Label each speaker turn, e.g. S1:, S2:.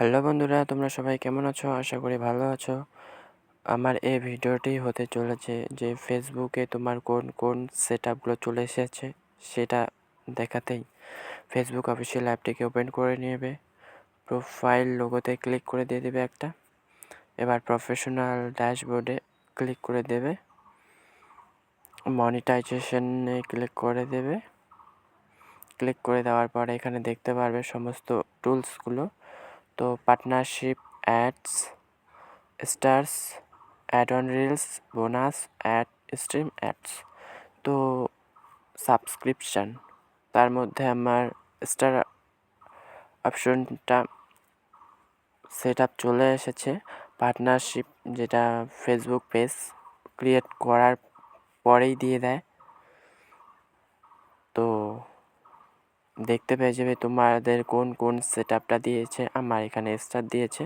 S1: Hello বন্ধুরা, তোমরা সবাই কেমন আছো? আশা করি ভালো আছো। আমার এই ভিডিওটি হতে চলেছে যে ফেসবুকে তোমার কোন কোন সেটআপগুলো চলে এসেছে সেটা দেখাতেই। ফেসবুক অফিসিয়াল অ্যাপটিকে ওপেন করে নেবে, প্রোফাইল লোগোতে ক্লিক করে দিয়ে দেবে একটা। এবার প্রফেশনাল ড্যাশবোর্ডে ক্লিক করে দেবে, মনিটাইজেশনে ক্লিক করে দেবে। ক্লিক করে দেওয়ার পরে এখানে দেখতে পারবে সমস্ত টুলসগুলো। তো partnership, ads, stars, add on reels, bonus, add, stream ads. তো সাবস্ক্রিপশান, তার মধ্যে আমার স্টার অপশনটা সেট আপ চলে এসেছে। পার্টনারশিপ, যেটা ফেসবুক পেজ ক্রিয়েট করার পরেই দিয়ে দেয়। তো দেখতে পেয়ে যাবে তোমাদের কোন কোন সেট আপটা দিয়েছে। আমার এখানে স্টার দিয়েছে,